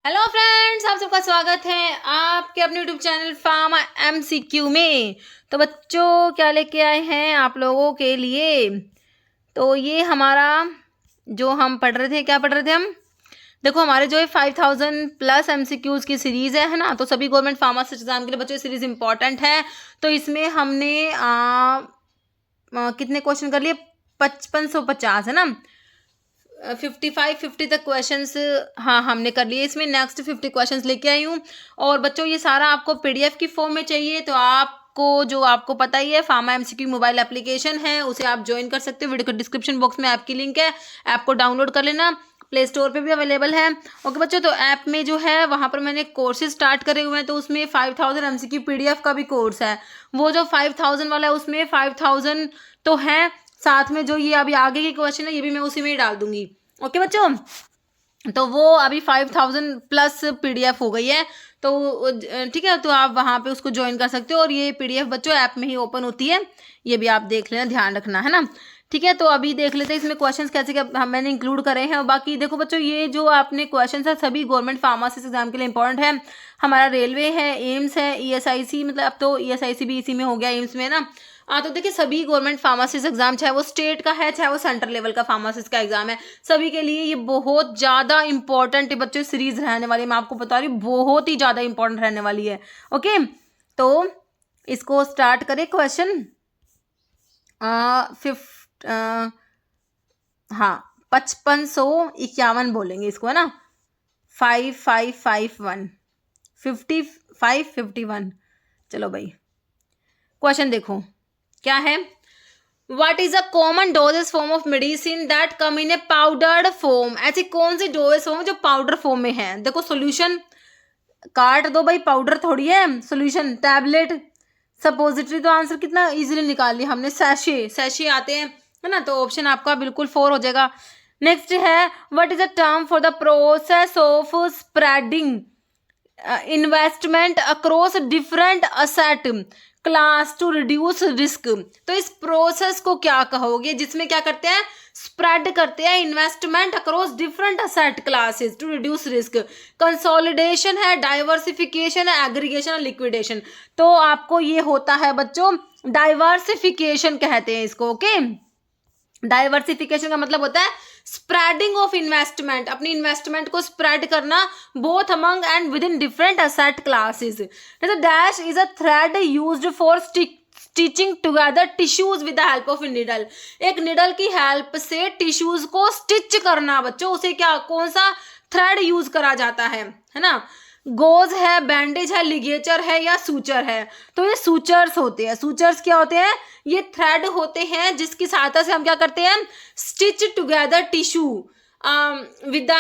Hello friends, आप सबका स्वागत है आपके अपने यूट्यूब चैनल फार्मा एमसीक्यू में। तो बच्चों, क्या लेके आए हैं आप लोगों के लिए? तो ये हमारा जो हम पढ़ रहे थे, क्या पढ़ रहे थे हम? देखो, हमारे जो है 5000 प्लस एमसीक्यूज की सीरीज है ना। तो सभी गवर्नमेंट फार्मासिस्ट एग्जाम के लिए बच्चों ये सीरीज इंपॉर्टेंट है। तो इसमें हमने कितने क्वेश्चन कर लिए? 5550 है ना। 50 तक क्वेश्चंस हाँ हमने कर लिए। इसमें नेक्स्ट 50 क्वेश्चंस लेके आई हूँ। और बच्चों, ये सारा आपको पीडीएफ की फॉर्म में चाहिए तो आपको पता ही है, फार्मा एमसीक्यू मोबाइल एप्लीकेशन है, उसे आप ज्वाइन कर सकते हो। वीडियो के डिस्क्रिप्शन बॉक्स में ऐप की लिंक है, ऐप को डाउनलोड कर लेना। प्ले स्टोर पे भी अवेलेबल है। ओके बच्चों, तो ऐप में जो है वहाँ पर मैंने कोर्सेज स्टार्ट करे हुए हैं। तो उसमें 5000 एमसीक्यू पीडीएफ का भी कोर्स है। वो जो 5000 वाला है उसमें 5000 तो है, साथ में जो ये अभी आगे के क्वेश्चन है ये भी मैं उसी में ही डाल दूंगी। ओके बच्चों, तो वो अभी 5000 प्लस पीडीएफ हो गई है। तो ठीक है, तो आप वहाँ पे उसको ज्वाइन कर सकते हो। और ये पीडीएफ बच्चों ऐप में ही ओपन होती है, ये भी आप देख लेना, ध्यान रखना है ना। ठीक है, तो अभी देख लेते हैं इसमें क्वेश्चंस कैसे क्या मैंने इंक्लूड करे हैं। और बाकी देखो बच्चों, ये जो आपने क्वेश्चंस है सभी गवर्नमेंट फार्मासिस्ट एग्जाम के लिए इंपॉर्टेंट है। हमारा रेलवे है, एम्स है, ईएसआईसी, मतलब अब तो ईएसआईसी भी इसी में हो गया, एम्स में ना। तो देखिए, सभी गवर्नमेंट फार्मासिस्ट एग्जाम, चाहे वो स्टेट का है चाहे वो सेंट्रल लेवल का फार्मासिस्ट का एग्जाम है, सभी के लिए ये बहुत ज्यादा इंपॉर्टेंट बच्चों सीरीज रहने वाली है। मैं आपको बता रही हूँ, बहुत ही ज्यादा इंपॉर्टेंट रहने वाली है। ओके, तो इसको स्टार्ट करें। क्वेश्चन हाँ, 5551 बोलेंगे इसको, है ना। 5551 5551। चलो भाई, क्वेश्चन देखो क्या है। What is a common dosage form of medicine that come in a powdered form? ऐसी कौन सी डोजेज फॉर्म जो पाउडर फॉर्म में है? देखो, सॉल्यूशन काट दो भाई, पाउडर थोड़ी है सॉल्यूशन। टैबलेट, सपोजिटरी, तो आंसर कितना इजीली निकाल लिया हमने। सैशे आते हैं, है ना। तो ऑप्शन आपका बिल्कुल 4 हो जाएगा। नेक्स्ट है, what is the term for the process of spreading investment across different asset class to reduce risk? तो इस प्रोसेस को क्या कहोगे जिसमें क्या करते हैं? स्प्रेड करते हैं investment across different asset classes to reduce risk. Consolidation है, डाइवर्सिफिकेशन है, एग्रीगेशन, लिक्विडेशन। तो आपको ये होता है बच्चों, डाइवर्सिफिकेशन कहते हैं इसको। ओके, डाइवर्सिफिकेशन का मतलब होता है स्प्रेडिंग ऑफ इन्वेस्टमेंट, अपनी इन्वेस्टमेंट को स्प्रेड करना both among and with in different asset classes. Dash is a thread used for stitching together tissues with the help of needle. एक निडल की हेल्प से टिश्यूज को स्टिच करना बच्चों, उसे क्या, कौन सा थ्रेड यूज करा जाता है ना। गोज है, बैंडेज है, लिगेचर है या सूचर है? तो ये सूचर्स होते हैं। सूचर्स क्या होते हैं? ये थ्रेड होते हैं जिसकी सहायता से हम क्या करते हैं? Stitch together tissue with the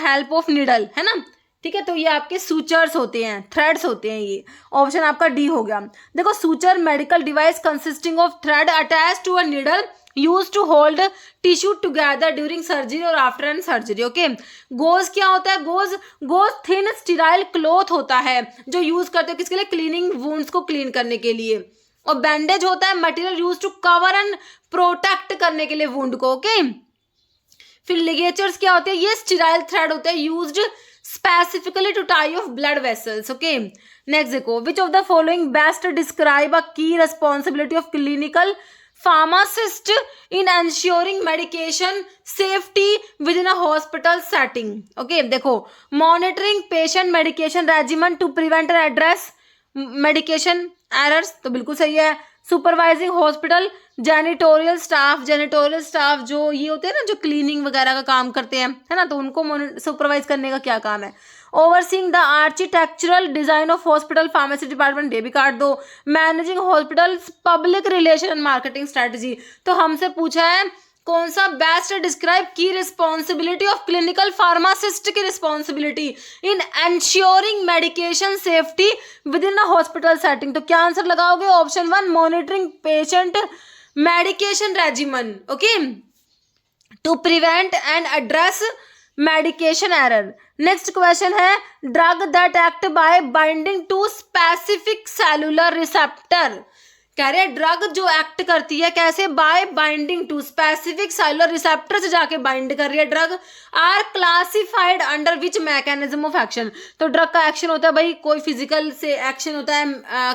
help of needle, है ना। ठीक है, तो ये आपके सूचर्स होते हैं, थ्रेड्स होते हैं। ये ऑप्शन आपका डी हो गया। देखो, suture medical device consisting of thread attach to a needle use to hold tissue together during surgery और after an surgery. Okay, gauze क्या होता है? गोज थिन स्टीराइल क्लॉथ होता है जो यूज करते हो किसके लिए? क्लीनिंग वुंड्स को क्लीन करने के लिए। और बैंडेज होता है material use to cover and protect करने के लिए वुंड को। ओके, फिर लिगेचर्स क्या होते हैं? ये स्टीराइल थ्रेड होते हैं used specifically to tie off blood vessels. Okay, next देखो, which of the following best describe a key responsibility of clinical pharmacist in ensuring medication safety within a hospital setting? Okay, देखो, monitoring patient medication regimen to prevent and address medication errors, तो बिल्कुल सही है। Supervising hospital जेनिटोरियल staff जो ये होते हैं ना, जो क्लीनिंग वगैरह का काम करते हैं, है ना, तो उनको सुपरवाइज करने का क्या काम है? Overseeing the architectural design of hospital pharmacy department, ये भी काट दो। Managing hospital public relation and marketing strategy, तो हमसे पूछा है कौन सा बेस्ट डिस्क्राइब की रिस्पॉन्सिबिलिटी ऑफ क्लिनिकल फार्मासिस्ट की responsibility in ensuring medication safety within a hospital setting? तो क्या आंसर लगाओगे? Option 1, monitoring patient medication regimen, okay, to prevent and address medication error. Next question है, drug that act by binding to specific cellular receptor कह रहे हैं drug जो act करती है कैसे, by binding to specific cellular receptor से जाके बाइंड कर रही है drug, are classified under which mechanism of action. तो ड्रग का एक्शन होता है भाई, कोई फिजिकल से एक्शन होता है,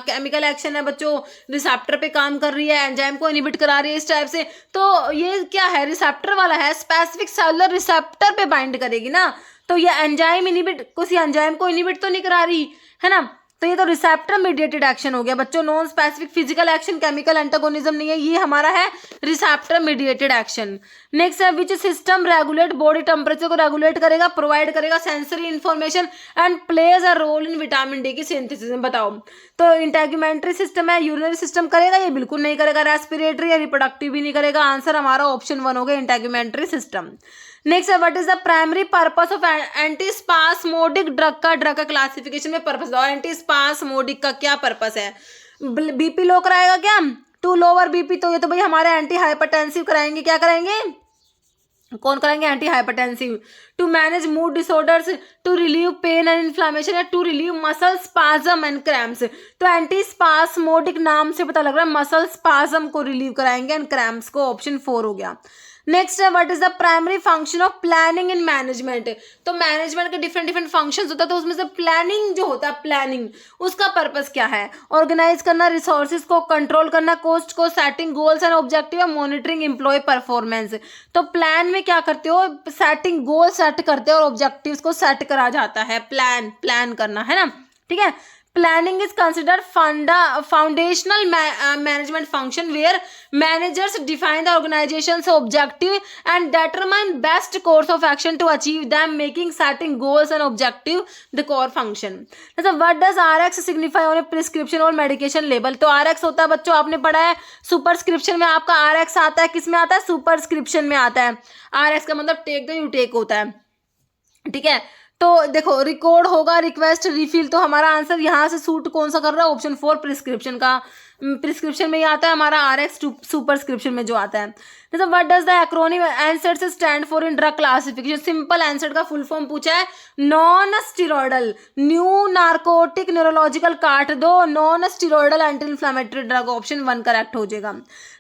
केमिकल एक्शन है बच्चों, रिसेप्टर पे काम कर रही है, एंजाइम को इनहिबिट करा रही है इस टाइप से। तो ये क्या है, रिसेप्टर वाला है, स्पेसिफिक सेलुलर रिसेप्टर पे बाइंड करेगी ना, तो ये एंजाइम इनहिबिट, किसी एंजाइम को इनहिबिट तो नहीं करा रही है ना, तो ये तो रिसेप्टर मीडिएटेड एक्शन हो गया बच्चों। Non specific physical action, chemical antagonism नहीं है, ये हमारा है रिसेप्टर मीडिएटेड एक्शन। नेक्स्ट है which system regulate body temperature को रेगुलेट करेगा, प्रोवाइड करेगा sensory information and plays a role in vitamin D की सिंथेसिस में। बताओ, तो इंटेगुमेंट्री सिस्टम है, यूरिनरी सिस्टम करेगा, ये बिल्कुल नहीं करेगा, रेस्पिरेटरी या रिप्रोडक्टिव भी नहीं करेगा। आंसर हमारा ऑप्शन 1 हो गया, इंटेगुमेंट्री सिस्टम। नेक्स्ट है what is the primary purpose of antispasmodic drug का क्लासिफिकेशन में पर्पस बताओ, एंटीस्पास्मोडिक का क्या पर्पस है। बीपी लो कराएगा क्या, टू लोअर बीपी, तो ये तो भाई हमारे एंटी हाइपरटेंसिव कराएंगे, क्या कराएंगे, कौन कराएंगे, anti hypertensive. To manage mood disorders, to relieve pain and inflammation, या to relieve muscle spasm and cramps. तो एंटी स्पास्मोडिक नाम से पता लग रहा है मसल स्पाज्म को रिलीव कराएंगे एंड क्रैम्प्स को, ऑप्शन 4 हो गया। नेक्स्ट है what is the primary function of planning in management. तो मैनेजमेंट के डिफरेंट डिफरेंट फंक्शंस होता है, तो उसमें से प्लानिंग जो होता है, प्लानिंग उसका पर्पस क्या है, ऑर्गेनाइज करना, रिसोर्सेज को कंट्रोल करना, कॉस्ट को, सेटिंग गोल्स एंड ऑब्जेक्टिव, और मॉनिटरिंग एम्प्लॉय परफॉर्मेंस। तो प्लान में क्या करते हो, सेटिंग गोल सेट करते हो और ऑब्जेक्टिव्स को सेट करा जाता है, प्लान करना है ना, ठीक है। Planning is considered foundational management function where managers define the organization's objective and determine best course of action to achieve them, making setting goals and objective the core function. So what does RX signify on a prescription or medication label? तो RX होता है बच्चों, आपने पढ़ा है superscription में आपका RX आता है, किस में आता है, सुपरस्क्रिप्शन में आता है। RX का मतलब टेक द यू टेक होता है, ठीक है। तो देखो रिकॉर्ड होगा, रिक्वेस्ट, रिफिल, तो हमारा आंसर यहाँ से सूट कौन सा कर रहा है, ऑप्शन 4 प्रिस्क्रिप्शन का। प्रिस्क्रिप्शन में ही आता है हमारा RX, सुपरस्क्रिप्शन में जो आता है। जैसे what does the acronym NSAID stand for in drug classification. Simple NSAID का फुल फॉर्म पूछा है, non steroidal new narcotic neurological, काट दो, non steroidal anti inflammatory drug, option 1 correct हो जाएगा।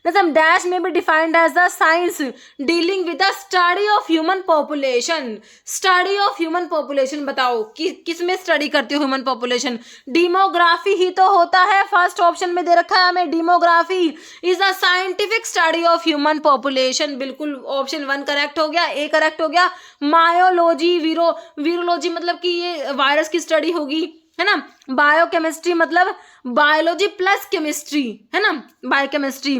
जैसे डैश में भी defined as the science dealing with the study of human population. Study of human population बताओ किस में स्टडी करती हो ह्यूमन पॉपुलेशन, डेमोग्राफी ही तो होता है, फर्स्ट ऑप्शन में दे रखा है हमें, demography is the scientific study of human population, बिल्कुल ऑप्शन 1 करेक्ट हो गया, ए करेक्ट हो गया। मायोलॉजी, वीरोलॉजी मतलब कि ये वायरस की स्टडी होगी, है ना। बायोकेमिस्ट्री मतलब बायोलॉजी प्लस केमिस्ट्री, है ना, बायोकेमिस्ट्री।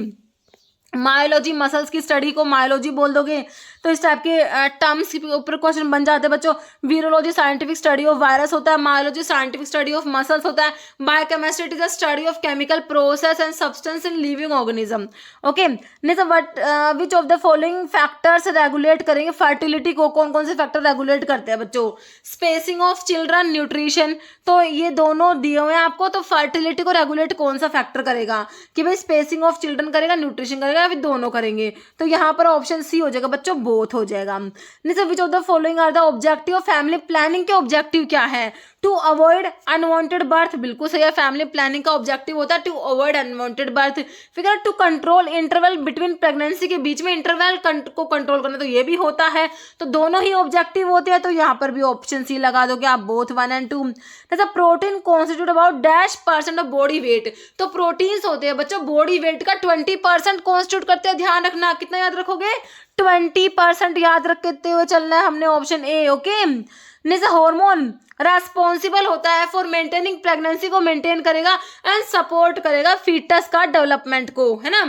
मायोलॉजी मसल्स की स्टडी को मायोलॉजी बोल दोगे, तो इस टाइप के टर्म्स के ऊपर क्वेश्चन बन जाते हैं बच्चों। Virology scientific study of virus होता है, myology scientific study of muscles होता है, biochemistry is the study of chemical process and substance in living organism. Okay, next what which of the following factors regulate करेंगे fertility को, कौन कौन से factor regulate करते हैं बच्चों, स्पेसिंग ऑफ चिल्ड्रन, न्यूट्रिशन, तो ये दोनों दिए हुए हैं आपको। तो फर्टिलिटी को रेगुलेट कौन सा फैक्टर करेगा, कि भाई स्पेसिंग ऑफ चिल्ड्रन करेगा, न्यूट्रिशन करेगा, या फिर दोनों करेंगे, तो यहाँ पर ऑप्शन सी हो जाएगा बच्चों, बोथ हो जाएगा। Next which of the following are the objective of family planning के ऑब्जेक्टिव क्या है, टू अवॉइड अनवांटेड बर्थ, बिल्कुल सही है, फैमिली प्लानिंग का ऑब्जेक्टिव होता है टू अवॉइड अनवांटेड बर्थ। फिर to control interval between pregnancy, के बीच में इंटरवल को कंट्रोल करना, तो ये भी होता है, तो दोनों ही ऑब्जेक्टिव होते हैं, तो यहाँ पर भी ऑप्शन सी लगा दोगे आप, बोथ 1 and 2। जैसा protein constitute about -% of body weight, तो प्रोटीन्स होते हैं बच्चों बॉडी वेट का 20% कॉन्स्टिट्यूट करते हैं, ध्यान रखना, कितना याद रखोगे, 20% याद रखते हुए चलना है हमने, option A. Okay, next hormone responsible होता है फॉर मेंटेनिंग प्रेगनेंसी, को मेंटेन करेगा एंड सपोर्ट करेगा फीटस का डेवलपमेंट को, है ना,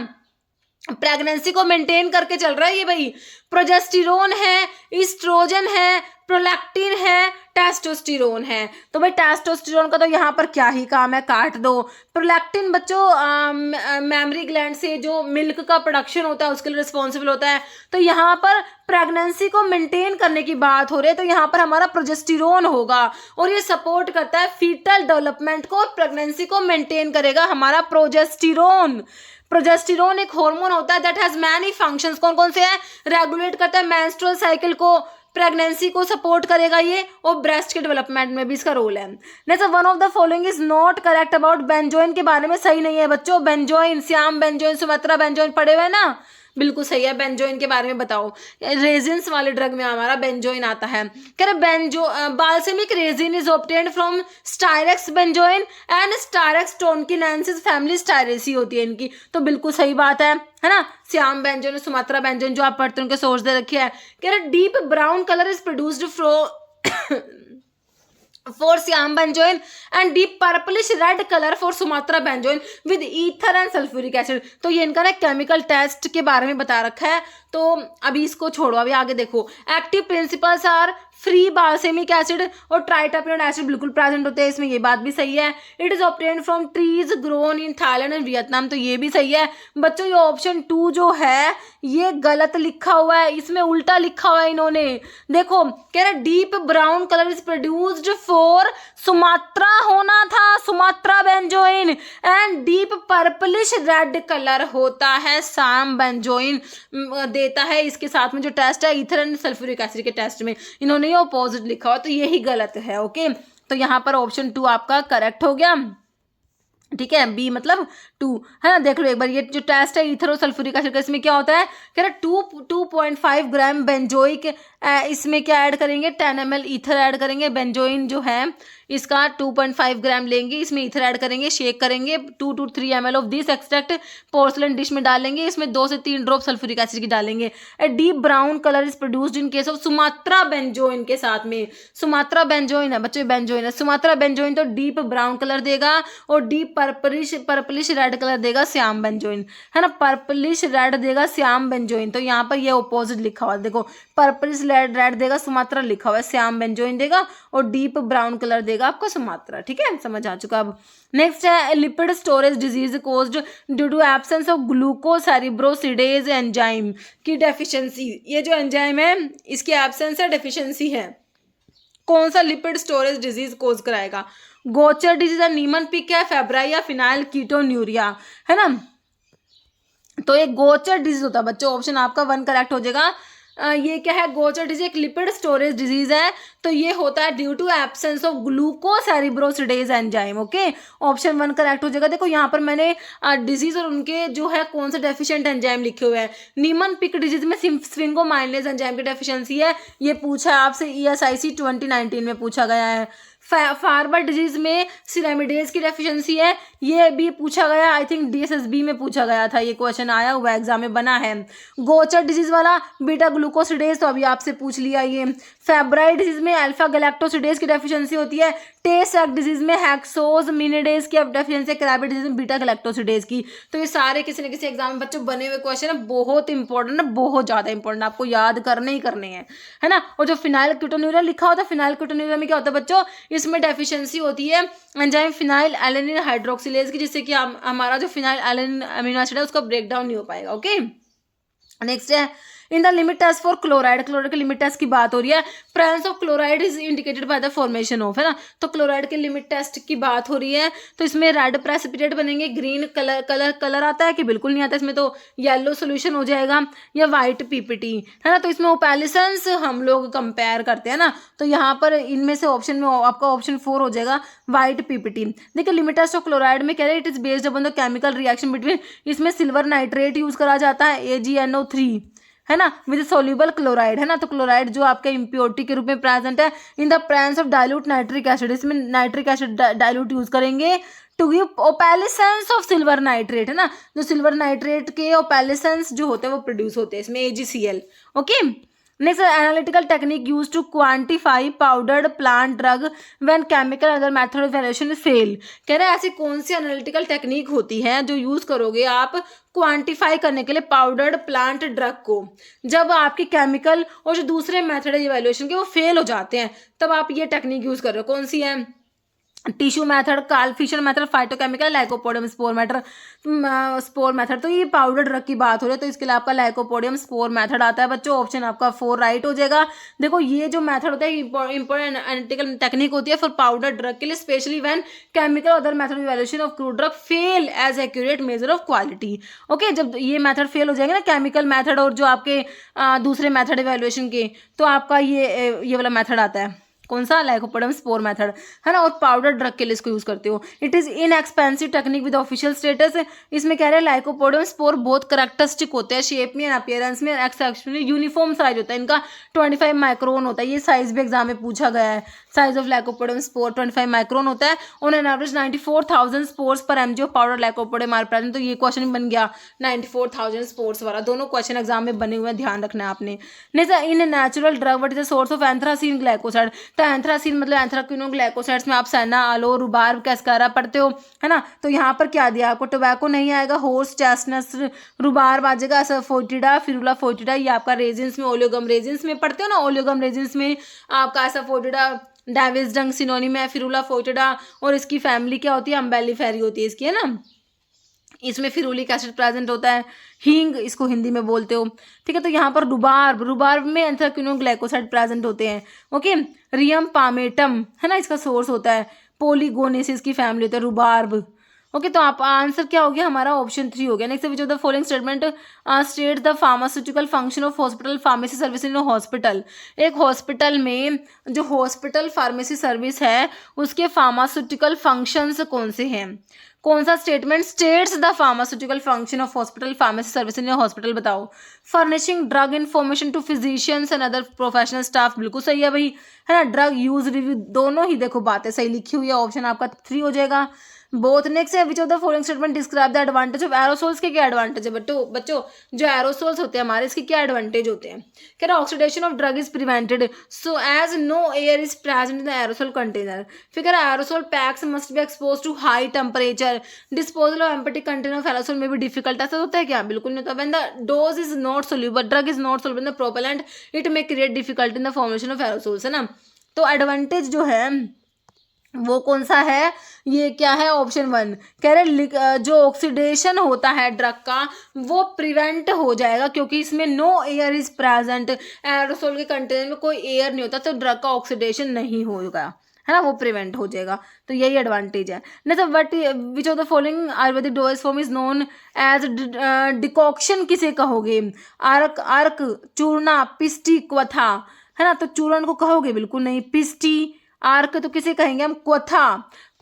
प्रेगनेंसी को मेंटेन करके चल रहा है ये भाई। प्रोजेस्टेरोन है, ईस्ट्रोजन है, प्रोलैक्टिन है, टेस्टोस्टेरोन है, तो भाई टेस्टोस्टेरोन का तो यहाँ पर क्या ही काम है, काट दो। प्रोलैक्टिन बच्चों मेमरी ग्लैंड से जो मिल्क का प्रोडक्शन होता है उसके लिए रिस्पॉन्सिबल होता है, तो यहाँ पर प्रेगनेंसी को मेंटेन करने की बात हो रही है, तो यहाँ पर हमारा प्रोजेस्टेरोन होगा और ये सपोर्ट करता है फीटल डेवलपमेंट को, प्रेगनेंसी को मेंटेन करेगा हमारा प्रोजेस्टेरोन। प्रोजेस्टेरोन एक हार्मोन होता है दैट हैज मैनी फंक्शंस, कौन कौन से हैं, रेगुलेट करता है मेंस्ट्रुअल साइकिल को, प्रेगनेंसी को सपोर्ट करेगा ये, और ब्रेस्ट के डेवलपमेंट में भी इसका रोल है। Next, one of the following is not correct about benzoin, के बारे में सही नहीं है बच्चों। Benzoin, Shyam benzoin, Sumatra benzoin पढ़े हुए ना, बिल्कुल सही है। बेंजोइन के बारे में बताओ। रेजिन्स वाले ड्रग में हमारा बेंजोइन आता है। कह रहे balsamic resin is obtained from styrax benzoin and styrax tonkinensis family styracaceae होती है इनकी, तो बिल्कुल सही बात है ना। श्याम बेंजोइन, सुमात्रा बेंजोइन जो आप पढ़ते हैं उनके सोर्स दे रखे हैं। कह रहे deep brown colour is produced for Siam benzoin and deep purplish red color for Sumatra benzoin with ether and sulfuric acid। तो ये इनका ना केमिकल टेस्ट के बारे में बता रखा है, तो अभी इसको छोड़ो, अभी आगे देखो। Active principles are free balsamic acid और ट्राइटरपेनोइक एसिड बिल्कुल प्रेजेंट होते हैं इसमें, ये बात भी सही है। It is obtained from trees grown in Thailand and Vietnam, तो ये भी सही है बच्चों। ये ऑप्शन 2 जो है ये गलत लिखा हुआ है, इसमें उल्टा लिखा हुआ है इन्होंने। देखो कह रहे deep brown colour is produced for Sumatra होना था, Sumatra benzoin, and deep purplish red colour होता है श्याम बेंजोइन देता है। इसके साथ में जो टेस्ट है ईथर एंड सल्फ्यूरिक एसिड के टेस्ट में इन्होंने ये ऑपोजिट लिखा हुआ, तो यही गलत है। ओके, तो यहाँ पर ऑप्शन 2 आपका करेक्ट हो गया, ठीक है। बी मतलब 2 है ना। देख लो एक बार ये जो टेस्ट है ईथर और सल्फ्यूरिक एसिड का, इसमें क्या होता है, कह रहा 2.5 ग्राम बेंजोइक, इसमें क्या ऐड करेंगे 10 ml ईथर ऐड करेंगे। बेंजोइन जो है इसका 2.5 ग्राम लेंगे, इसमें ईथर ऐड करेंगे, शेक करेंगे, 2 to 3 ml of this extract porcelain dish में डालेंगे, इसमें 2 से 3 ड्रॉप सल्फ्यूरिक एसिड की डालेंगे। A deep brown colour is produced in case of Sumatra benzoin के साथ में। सुमात्रा बेंजोइन है बच्चों, बेंजोइन है। सुमात्रा बेंजोइन तो डीप ब्राउन कलर देगा और डीप पर्पलिश रेड कलर देगा श्याम बेंजोइन, है ना। पर्पलिश रेड देगा श्याम बेंजोइन, तो यहाँ पर ये ऑपोजिट लिखा हुआ है। देखो पर्पलिश रेड देगा सुमात्रा लिखा हुआ है, श्याम बेंजोइन देगा और डीप ब्राउन कलर देगा आपको सुमात्रा, ठीक है, समझ आ चुका। अब नेक्स्ट है lipid storage disease caused due to absence of glucocerebrosidase enzyme की डेफिशिएंसी। ये जो एंजाइम है इसकी एब्सेंस है, डेफिशिएंसी है। कौन सा लिपिड स्टोरेज डिजीज कोज कराएगा? गोचर डिजीज है, नीमन पिक है, फेब्राई या फिनाइल कीटोन्यूरिया, है ना। तो ये गोचर डिजीज होता है बच्चों, ऑप्शन आपका 1 करेक्ट हो जाएगा। ये क्या है, गोचर डिजीज एक लिपिड स्टोरेज डिजीज है, तो ये होता है due to absence of glucocerebrosidase enzyme. Okay, option 1 correct हो जाएगा। देखो यहाँ पर मैंने डिजीज और उनके जो है कौन से डेफिशिएंट एंजाइम लिखे हुए हैं। नीमन पिक डिजीज में स्विंगोमाइलेज एंजाइम की डेफिशिएंसी है, ये पूछा है आपसे ESIC 2019 में पूछा गया है। फार्बर डिजीज में सिरामिडेज की डेफिशिएंसी है, ये भी पूछा गया, आई थिंक DSSB में पूछा गया था, ये क्वेश्चन आया हुआ एग्जाम में बना है। गोचर डिजीज वाला बीटा ग्लूकोसिडेज तो अभी आपसे पूछ लिया ये। फेब्राई डिजीज में अल्फा गैलेक्टोसिडेज की डेफिशिएंसी होती है। टे सैक डिजीज में हेक्सोज मिनिडेज की डेफिशिएंसी है। क्रेबिट डिजीज में बीटा गैलेक्टोसिडेज की। तो ये सारे किसी न किसी एग्जाम में बच्चों बने हुए क्वेश्चन है, बहुत इंपॉर्टेंट है, बहुत ज्यादा इंपॉर्टेंट, आपको याद करने ही करने हैं, है ना। और जो फिनाइल कीटोन्यूरिया लिखा होता है, फिनाइल कीटोन्यूरिया में क्या होता है बच्चों, इसमें डेफिशिएंसी होती है एंजाइम फिनाइल एलेनिन हाइड्रोक्सिलेज की, जिससे कि हमारा जो फिनाइल एलेनिन अमीनो एसिड है उसका ब्रेक डाउन नहीं हो पाएगा। ओके, नेक्स्ट है in the limit test for chloride. Chloride के लिमिट टेस्ट की बात हो रही है। Presence of chloride is indicated by the formation of, है ना। तो क्लोराइड के लिमिट टेस्ट की बात हो रही है, तो इसमें रेड प्रेसिपिटेट बनेंगे, ग्रीन कलर आता है कि बिल्कुल नहीं आता, इसमें तो येलो सोल्यूशन हो जाएगा, या व्हाइट PPT, है ना। तो इसमें ओपैलिसेंस हम लोग कंपेयर करते हैं ना, तो यहाँ पर इनमें से ऑप्शन में आपका ऑप्शन 4 हो जाएगा, व्हाइट PPT। देखिए लिमिट टेस्ट ऑफ क्लोराइड में कह रहे it is based upon the chemical reaction between, इसमें सिल्वर नाइट्रेट यूज करा जाता है AgNO3, है ना, विद सोल्यूबल क्लोराइड, है ना। तो क्लोराइड जो आपके इम्प्योरिटी के रूप में प्रेजेंट है in the presence of dilute nitric acid, इसमें नाइट्रिक एसिड डाइल्यूट यूज करेंगे to give opalescence of silver nitrate, है ना। जो सिल्वर नाइट्रेट के ओपैलिसेंस जो होते हैं वो प्रोड्यूस होते हैं इसमें AgCl। Okay, next analytical technique use to quantify powdered plant drug when chemical other method of evaluation fail. कह रहे हैं ऐसी कौन सी एनालिटिकल टेक्निक होती है जो यूज करोगे आप क्वांटिफाई करने के लिए पाउडर्ड प्लांट ड्रग को, जब आपकी केमिकल और जो दूसरे मेथड है इवैल्यूएशन के वो फेल हो जाते हैं, तब आप ये टेक्निक यूज कर रहे हो। कौन सी है? Tissue method, Karl Fischer method, phytochemical, lycopodium spore method, spore method. तो ये पाउडर ड्रग की बात हो रही है, तो इसके लिए आपका लाइकोपोडियम स्पोर मेथड आता है बच्चों। ऑप्शन आपका 4 राइट हो जाएगा। देखो ये जो मेथड होता है इंपॉर्टेंट एनालिटिकल टेक्निक होती है फॉर पाउडर ड्रग के लिए, specially when chemical other method evaluation of crude drug fail as accurate measure of quality. Okay, जब ये मेथड फेल हो जाएंगे ना, केमिकल मेथड और जो आपके दूसरे मेथड इवैल्यूएशन के, तो आपका ये वाला मेथड आता है, कौन सा, लाइकोपोडियम स्पोर मेथड, है ना। और पाउडर ड्रग के लिए इसको यूज करते हो। It is inexpensive technique with official status. इसमें कह रहे हैं लाइकोपोडियम स्पोर बहुत करेक्टरिस्टिक होते हैं शेप में, अपीयरेंस में, एक्सेप्शनली यूनिफॉर्म साइज होता है इनका, 25 माइक्रोन होता है। ये साइज भी एग्जाम में पूछा गया है। Size of lycopodium spore 25 micron होता है। On an average 94,000 spores per mg of powder lycopodium are present. तो ये क्वेश्चन बन गया 94,000 स्पोर्स वाला। दोनों क्वेश्चन एग्जाम में बने हुए हैं, ध्यान रखना है आपने। In natural drug what is the source of anthracene glycoside. तो एंथ्रासीन मतलब एंथ्राक्विनो ग्लाइकोसाइड्स में आप सैना, आलो, रुबार्ब, कैस्कारा पढ़ते हो, है ना। तो यहाँ पर क्या दिया आपको, टोबैको नहीं आएगा, हॉर्स, चेस्टनस, रुबार्ब आ जाएगा, एसाफोटिडा, फिरुला फोटिडा। ये आपका रेजिन्स में, ओलियोगम रेजिन्स में पढ़ते हो ना, ओलियोगम रेजिन्स में आपका एसाफोटिडा डाविस डंग सिनोनिम है, फिरुला फोटिडा। और इसकी फैमिली क्या होती है, अम्बेलिफेरी होती है इसकी, है ना। इसमें फिरुलिक एसिड प्रेजेंट होता है, हींग इसको हिंदी में बोलते हो, ठीक है। तो यहाँ पर रुबार्ब में एंथ्राक्विनो ग्लाइकोसाइड प्रेजेंट होते हैं। ओके, रियम पामेटम, है ना, इसका सोर्स होता है। पोलीगोनेसिस की फैमिली होता है रुबार्ब। ओके, तो आप आंसर क्या हो गया हमारा, ऑप्शन 3 हो गया। Next, which of the following statement state the pharmaceutical function of hospital pharmacy service in hospital. एक हॉस्पिटल में जो हॉस्पिटल फार्मेसी सर्विस है उसके फार्मास्यूटिकल फंक्शंस कौन से हैं। कौन सा statement states the pharmaceutical function of hospital pharmacy service in hospital, बताओ। Furnishing drug information to physicians and other professional staff, बिल्कुल सही है भाई, है ना। ड्रग यूज रिव्यू, दोनों ही देखो बातें सही लिखी हुई है, ऑप्शन आपका 3 हो जाएगा। बोथ। नेक्स्ट है which of the following statement describe the advantage of aerosols. के क्या एडवांटेज है बच्चों, जो एरोसोल्स होते हैं हमारे, इसके क्या एडवांटेज होते हैं। कह रहा oxidation of drug is prevented so as no air is present in the aerosol container. फिर कह रहा aerosol packs must be expose to high temperature. Disposal of empty container of aerosol में भी डिफिकल्ट। ऐसा होता है क्या, बिल्कुल नहीं होता। When the dose is not soluble, drug is not soluble in the propellant, it may create difficult in the formation of aerosols, है ना। तो एडवांटेज जो है वो कौन सा है, ये क्या है, ऑप्शन 1। कह रहे जो ऑक्सीडेशन होता है ड्रग का वो प्रिवेंट हो जाएगा क्योंकि इसमें no air is present. Aerosol के कंटेनर में कोई एयर नहीं होता तो ड्रग का ऑक्सीडेशन नहीं होगा, है ना, वो प्रिवेंट हो जाएगा। तो यही एडवांटेज है। नहीं तो what which of the following Ayurvedic dose form is known as decoction किसे कहोगे। अर्क, चूर्णा, पिस्टी, क्वथा, है ना। तो चूर्ण को कहोगे, बिल्कुल नहीं। पिस्टी, आर्क तो किसे कहेंगे हम,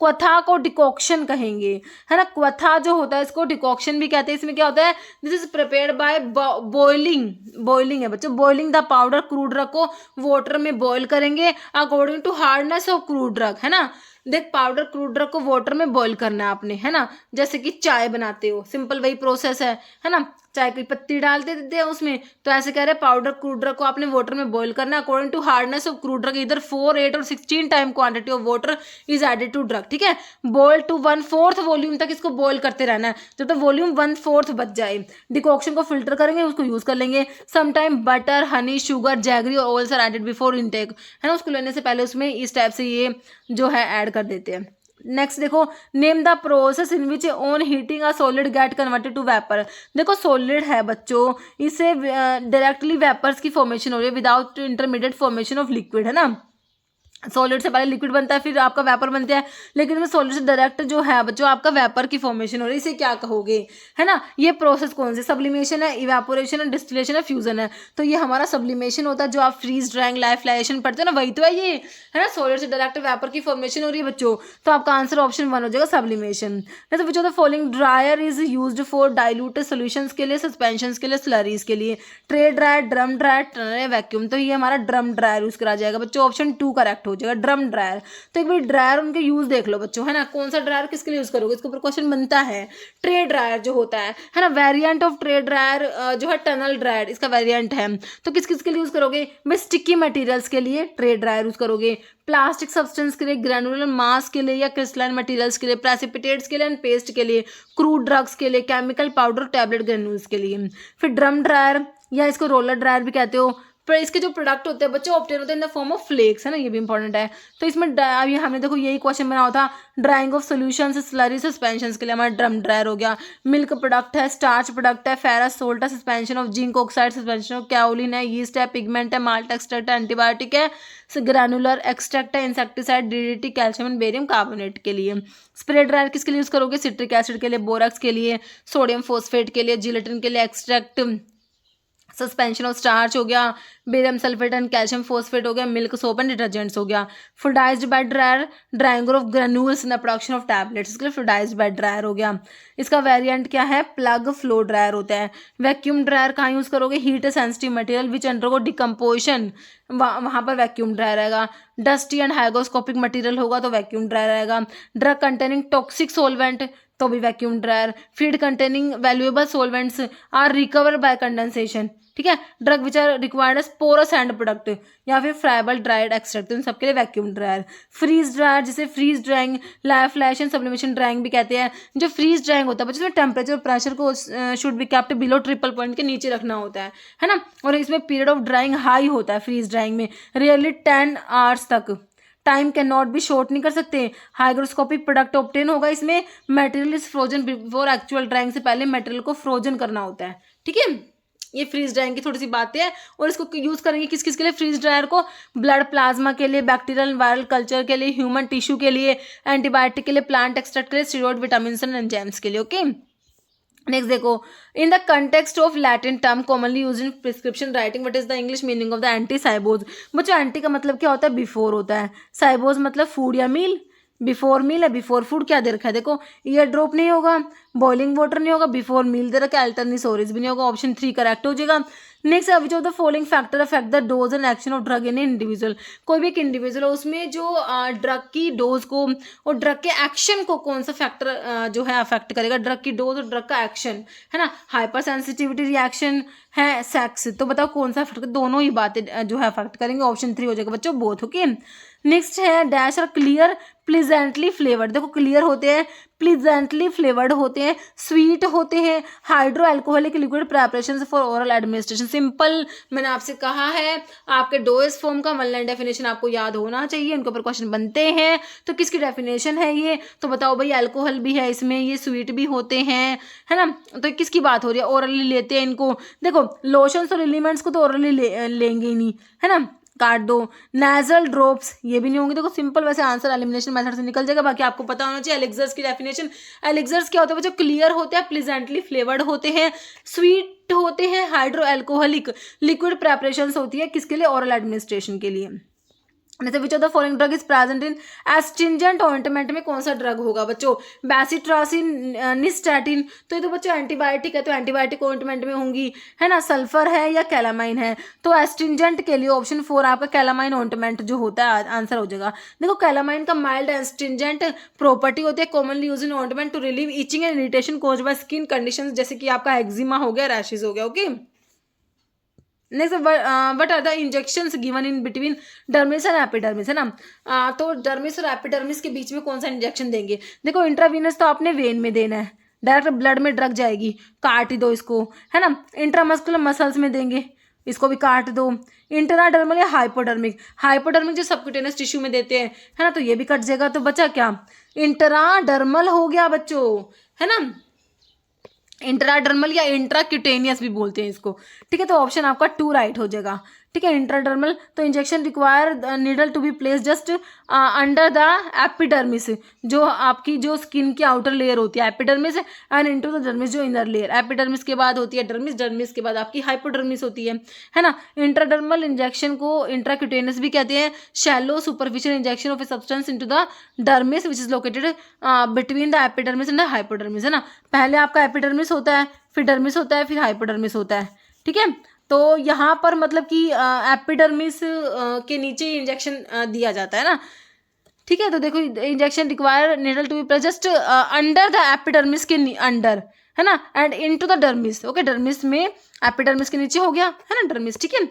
क्वथा को डिकॉक्शन कहेंगे, है ना। क्वथा जो होता है इसको डिकॉक्शन भी कहते हैं। इसमें क्या होता है, this is prepared by boiling है बच्चों, boiling the powder crude drug को वाटर में बॉईल करेंगे according to hardness of crude drug, है ना। देख पाउडर क्रूड ड्रग को वाटर में बॉईल करना है आपने, है ना। जैसे कि चाय बनाते हो, सिंपल वही प्रोसेस है ना। चाय की पत्ती डालते देते हैं उसमें, तो ऐसे कह रहे हैं पाउडर क्रूड ड्रग को आपने वाटर में बॉईल करना है according to hardness of crude drug. इधर 4, 8 और 16 time quantity of water is added to drug, ठीक है। बॉयल टू 1/4 वॉल्यूम तक इसको बॉईल करते रहना है जब तक वॉल्यूम 1/4 बच जाए। डिकॉक्शन को फिल्टर करेंगे, उसको यूज कर लेंगे। Sometime butter, honey, sugar, jaggery और oils are added before intake, है ना। उसको लेने से पहले उसमें इस टाइप से ये जो है ऐड कर देते हैं। नेक्स्ट देखो, name the process in which on heating a solid get converted to vapour. देखो सॉलिड है बच्चों, इससे डायरेक्टली वेपर्स की फॉर्मेशन हो रही है without intermediate formation of liquid, है ना। सॉलिड से पहले लिक्विड बनता है फिर आपका वेपर बनता है, लेकिन में सॉलिड से डायरेक्ट जो है बच्चों आपका वेपर की फॉर्मेशन हो रही है, इसे क्या कहोगे, है ना। ये प्रोसेस कौन सी, सब्लिमेशन है, इवेपोरेशन है, डिस्टिलेशन है, फ्यूजन है। तो ये हमारा सब्लिमेशन होता है, जो आप फ्रीज ड्राइंग लाइफलाइजेशन पढ़ते हो ना, वही तो है ये, है ना। सॉलिड से डायरेक्ट वेपर की फॉर्मेशन हो रही है बच्चों, तो आपका आंसर ऑप्शन 1 हो जाएगा, सब्लिमेशन। नहीं तो विच of the following dryer is used for diluted solutions के लिए, सस्पेंशंस के लिए, स्लरीज के लिए। Tray dryer, drum dryer, tunnel, vacuum. तो ये हमारा ड्रम ड्रायर यूज करा जाएगा बच्चों, ऑप्शन 2 करेक्ट हो जाएगा, ड्रम ड्रायर। तो एक बार ड्रायर उनके यूज देख लो बच्चों, है ना। कौन सा ड्रायर किसके लिए यूज करोगे, इसके ऊपर क्वेश्चन बनता है। ट्रे ड्रायर जो होता है ना, वेरिएंट ऑफ ट्रे ड्रायर जो है टनल ड्रायर, इसका वेरिएंट है। तो किस किस के लिए यूज करोगे भाई, स्टिकी मटेरियल्स के लिए ट्रे ड्रायर यूज करोगे, प्लास्टिक सब्सटेंस के लिए, ग्रैनुलर मास के लिए या क्रिस्टलाइन मटेरियल्स के लिए, प्रेसिपिटेट्स के लिए एंड पेस्ट के लिए, क्रूड ड्रग्स के लिए, केमिकल पाउडर, टैबलेट ग्रेन्यूल्स के लिए। फिर ड्रम ड्रायर या इसको रोलर ड्रायर भी कहते हो, पर इसके जो प्रोडक्ट होते हैं बच्चों ऑब्टेन होते हैं in the form of flakes, है ना, ये भी इंपॉर्टेंट है। तो इसमें अभी हमने देखो यही क्वेश्चन बना हुआ था, drying of solution slurry suspension के लिए हमारा ड्रम ड्रायर हो गया। मिल्क प्रोडक्ट है, स्टार्च प्रोडक्ट है, फेरस सोल्ट है, suspension of zinc oxide, suspension of kaolin है, यीस्ट है, पिगमेंट है, माल्ट एक्सट्रैक्ट है, एंटीबायोटिक है, ग्रैनुलर एक्सट्रैक्ट है, insecticide, DDT, calcium and barium carbonate के लिए। स्प्रे ड्रायर किसके लिए यूज करोगे, सिट्रिक एसिड के लिए, बोरक्स के लिए, सोडियम फॉस्फेट के लिए, जिलेटिन के लिए, एक्सट्रैक्ट सस्पेंशन ऑफ स्टार्च हो गया, barium sulphate and calcium phosphate हो गया, मिल्क सोप एंड डिटर्जेंट्स हो गया। Fluidised bed dryer, drying of granules in the production of tablets, इसके लिए फ्लूइडाइज्ड बेड ड्रायर हो गया। इसका वेरिएंट क्या है, प्लग फ्लो ड्रायर होता है। वैक्यूम ड्रायर कहाँ यूज करोगे, heat sensitive material which undergo decomposition, वहाँ पर वैक्यूम ड्रायर रहेगा। डस्टी एंड हाइग्रोस्कोपिक मटेरियल होगा तो वैक्यूम ड्रायर रहेगा। ड्रग कंटेनिंग टॉक्सिक सोलवेंट तो भी vacuum dryer. Feed containing valuable solvents are recover by condensation, ठीक है। Drug which are required as porous end product या फिर फ्राइबल ड्राइड एक्सट्रैक्ट, इन सबके लिए वैक्यूम ड्रायर। फ्रीज ड्रायर जिसे freeze drawing, live flash and sublimation drawing भी कहते हैं। जो फ्रीज ड्राइंग होता है बच्चों, इसमें टेम्परेचर प्रेशर को should be kept below triple point के नीचे रखना होता है ना। और इसमें पीरियड ऑफ ड्राइंग हाई होता है फ्रीज ड्राइंग में, रियरली 10 आवर्स तक। टाइम कैन नॉट भी शॉर्ट नहीं कर सकते। हाइग्रोस्कोपिक प्रोडक्ट ऑब्टेन होगा इसमें, material is frozen before actual drawing, से पहले मटेरियल को फ्रोजन करना होता है, ठीक है। ये फ्रीज ड्राइंग की थोड़ी सी बातें हैं। और इसको यूज करेंगे किस किस के लिए, फ्रीज ड्रायर को ब्लड प्लाज्मा के लिए, बैक्टीरियल वायरल कल्चर के लिए, ह्यूमन टिश्यू के लिए, एंटीबायोटिक के लिए, प्लांट एक्सट्रैक्ट के लिए, स्टीरॉइड विटामिन एंड एंजाइम्स के लिए, ओके। नेक्स्ट देखो, in the context of Latin term commonly use in prescription writing, what is the English meaning of the एंटी साइबोज। बच्चों एंटी का मतलब क्या होता है, बिफोर होता है। साइबोज मतलब फूड या मील, बिफोर मील है, बिफोर फूड क्या दे रखा है, देखो ईयर ड्रॉप नहीं होगा, बॉइलिंग वाटर नहीं होगा, बिफोर मील दे रखा है, अल्टरनेटोरियस भी नहीं होगा, ऑप्शन 3 करेक्ट हो जाएगा। Next, which of the following factor affect the dose and action of drug in individual. कोई भी एक इंडिविजुअल है उसमें जो ड्रग की डोज को और ड्रग के एक्शन को कौन सा फैक्टर जो है अफेक्ट करेगा, ड्रग की डोज और ड्रग का एक्शन, है ना। हाइपर सेंसिटिविटी रिएक्शन है, सेक्स, तो बताओ कौन सा अफेक्ट, दोनों ही बातें जो है अफेक्ट करेंगे, ऑप्शन 3 हो जाएगा बच्चों, बोथ, ओके। नेक्स्ट है डैश और क्लियर प्लीजेंटली फ्लेवर्ड, देखो क्लियर होते हैं, प्लीजेंटली फ्लेवर्ड होते हैं, स्वीट होते हैं, hydro alcoholic liquid preparation for oral administration. Simple, मैंने आपसे कहा है आपके डोएस फॉर्म का वन लाइन डेफिनेशन आपको याद होना चाहिए, इनके ऊपर क्वेश्चन बनते हैं। तो किसकी डेफिनेशन है ये, तो बताओ भाई, अल्कोहल भी है इसमें, ये स्वीट भी होते हैं, है ना। तो किसकी बात हो रही है, ओरली लेते हैं इनको। देखो लोशंस और एलिमेंट्स को तो ओरली लेंगे ही नहीं, है ना, काट दो। नेजल ड्रॉप्स ये भी नहीं होंगे। देखो सिंपल, वैसे आंसर एलिमिनेशन मेथड से निकल जाएगा। बाकी आपको पता होना चाहिए एलिक्सर्स की डेफिनेशन। एलिक्सर्स क्या होता है बच्चों, क्लियर होते हैं, प्लीजेंटली फ्लेवर्ड होते हैं, स्वीट होते हैं, हाइड्रो एल्कोहलिक लिक्विड प्रेपरेशंस होती है, किसके लिए, ओरल एडमिनिस्ट्रेशन के लिए। जैसे which of the following drug is present in astringent ointment में कौन सा ड्रग होगा बच्चों, बेसिट्रासिन, निस्टैटिन, तो ये तो बच्चों एंटीबायोटिक है, तो एंटीबायोटिक ऑइंटमेंट में होंगी, है ना। सल्फर है या कैलामाइन है, तो एस्ट्रिंजेंट के लिए ऑप्शन 4 आपका कैलामाइन ऑइंटमेंट जो होता है आंसर हो जाएगा। देखो कैलामाइन का माइल्ड एस्ट्रिंजेंट प्रॉपर्टी होती है, commonly use in ointment to relieve itching and irritation cause by skin conditions, जैसे कि आपका एक्जिमा हो गया, रैशेज हो गया, okay. Next, what are the injections given in between dermis and epidermis, है ना। तो डर्मिस और एपिडर्मिस के बीच में कौन सा इंजेक्शन देंगे, देखो इंट्रावीनस तो आपने वेन में देना है, डायरेक्ट ब्लड में ड्रग जाएगी, काट ही दो इसको, है ना। इंट्रामस्कुलर मसल्स में देंगे, इसको भी काट दो। इंटराडर्मल या हाइपोडर्मिक, हाइपोडर्मिक जो सबक्यूटेनियस टिश्यू में देते हैं, है ना, तो ये भी कट जाएगा। तो बचा क्या, इंटराडर्मल हो गया बच्चों, है ना। इंट्राडर्मल या इंट्राक्यूटेनियस भी बोलते हैं इसको, ठीक है। तो ऑप्शन आपका 2 राइट हो जाएगा, ठीक है। इंट्राडर्मल तो injection require needle to be place just under the epidermis, जो आपकी जो स्किन की आउटर लेयर होती है epidermis, and into the dermis जो इनर लेयर। एपिडर्मिस के बाद होती है डर्मिस, डर्मिस के बाद आपकी हाइपोडर्मिस होती है ना। इंट्राडर्मल इंजेक्शन को इंट्राक्यूटेनियस भी कहते हैं, shallow superficial injection of a substance into the dermis which is located between the epidermis and the hypodermis, है ना। पहले आपका एपिडर्मिस होता है, फिर डर्मिस होता है, फिर हाइपोडर्मिस होता है, ठीक है। तो यहाँ पर मतलब कि एपिडर्मिस के नीचे इंजेक्शन दिया जाता है ना, ठीक है। तो देखो injection require needle to be placed just under the epidermis के अंडर, है ना, and into the dermis, okay. Dermis में एपिडर्मिस के नीचे हो गया, है ना, डर्मिस, ठीक है।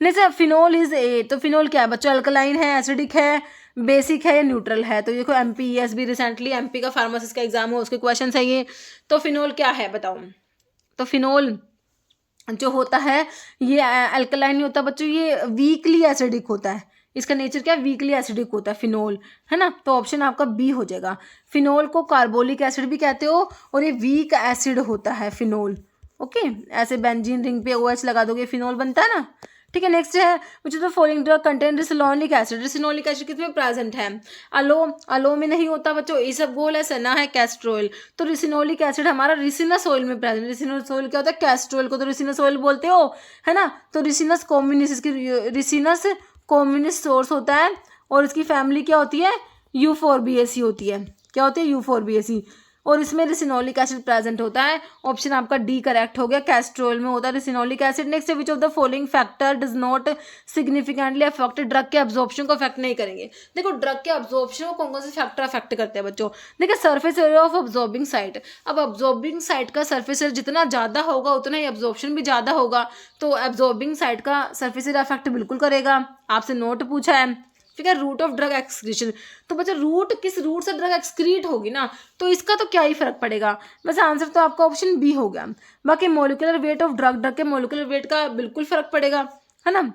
जैसे फिनोल इज ए, तो फिनोल क्या है बच्चों, अल्कलाइन है, एसिडिक है, बेसिक है या न्यूट्रल है। तो देखो MPESB रिसेंटली MP का फार्मासिस्ट का एग्जाम हो, उसके क्वेश्चन है ये। तो फिनोल क्या है बताओ, तो फिनोल जो होता है ये अल्कलाइन नहीं होता बच्चों, ये वीकली एसिडिक होता है। इसका नेचर क्या है? वीकली एसिडिक होता है फिनोल, है ना। तो ऑप्शन आपका बी हो जाएगा। फिनोल को कार्बोलिक एसिड भी कहते हो और ये वीक एसिड होता है फिनोल। ओके, ऐसे बेंजीन रिंग पे OH लगा दोगे फिनोल बनता है ना। ठीक है, नेक्स्ट है which is the following drug contain ricinoleic acid. Ricinoleic acid किसमें प्रेजेंट है? अलो में नहीं होता बच्चों, इसबगोल है, सना है, कैस्ट्रोल। तो रिसिनोलिक एसिड हमारा रिसिनस ऑयल में प्रेजेंट। रिसिनस ऑयल क्या होता है? कैस्ट्रोल को तो रिसिनस ऑयल बोलते हो, है ना। तो रिसिनस कॉम्युनिस, इसकी रिसिनस कॉम्युनिस सोर्स होता है और इसकी फैमिली क्या होती है? यूफोरबिएसी होती है। क्या होती है? यूफोरबिएसी। और इसमें रिसिनोलिक एसिड प्रेजेंट होता है। ऑप्शन आपका डी करेक्ट हो गया, कैस्ट्रोल में होता है ricinoleic acid. Next, which of the following factor does not significantly affect drug के अब्जॉर्प्शन को अफेक्ट नहीं करेंगे। देखो ड्रग के अब्जॉर्प्शन को कौन कौन से फैक्टर अफेक्ट करते हैं बच्चों? देखिए, surface area of absorbing site. अब अब्जॉर्बिंग साइट का सरफेस एरिया जितना ज़्यादा होगा उतना ही अब्जॉर्प्शन भी ज़्यादा होगा। तो अब्जॉर्बिंग साइट का सरफेस एरिया अफेक्ट बिल्कुल करेगा। आपसे नोट पूछा है, ठीक है। रूट ऑफ ड्रग एक्सक्रीशन, तो बच्चा रूट, किस रूट से ड्रग एक्सक्रीट होगी ना, तो इसका तो क्या ही फर्क पड़ेगा। वैसे आंसर तो आपका ऑप्शन बी हो गया। बाकी molecular weight of drug, drug के मोलिकुलर वेट का बिल्कुल फर्क पड़ेगा, है ना।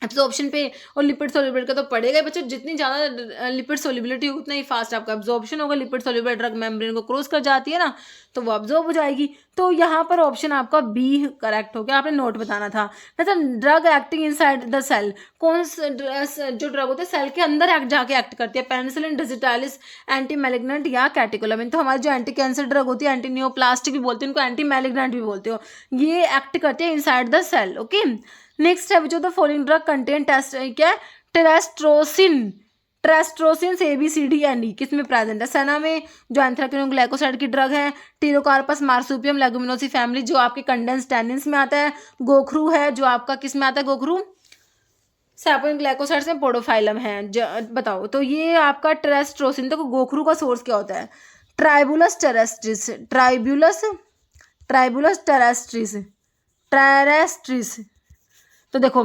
एब्जॉर्प्शन पे और लिपिड सोल्युबिलिटी का तो पड़ेगा ही बच्चों। जितनी ज़्यादा लिपिड सोल्युबिलिटी होगी उतना ही फास्ट आपका एब्जॉर्प्शन होगा। लिपिड सोल्युबल ड्रग मेम्ब्रेन को क्रॉस कर जाती है ना, तो वो एब्जॉर्ब हो जाएगी। तो यहाँ पर ऑप्शन आपका बी करेक्ट हो गया। आपने नोट बताना था। अच्छा, drug acting inside the cell, कौन जो ड्रग होते हैं सेल के अंदर जाके एक्ट करती है? पेनिसिलिन, डिजिटालिस, एंटी मैलिग्नेंट या कैटेकोलामिन। तो हमारी जो एंटी कैंसर ड्रग होती है, एंटी नियोप्लास्टिक भी बोलते हैं उनको, एंटी मैलिग्नेंट भी बोलते हो, ये एक्ट करते हैं inside the cell. Okay, next है which of the following drug contain test, क्या है? टेरेस्ट्रोसिन। ट्रेस्ट्रोसिन ABCD किस में प्रेजेंट है? सना में, जो एंथ्राक्विनोन ग्लाइकोसाइड की ड्रग है। टीरोकार्पस मार्सुपियम लेगुमिनोसी फैमिली, जो आपके कंडेंस टैनिन्स में आता है। गोखरू है, जो आपका किस में आता है? गोखरू सैपोइन ग्लाइकोसाइड्स में पोडोफाइलम है। बताओ, तो ये आपका ट्रेस्ट्रोसिन, तो गोखरू का सोर्स क्या होता है? ट्राइबुलस टेरेस्ट्रिस, ट्राइबुलस टेरेस्ट्रिस। तो देखो,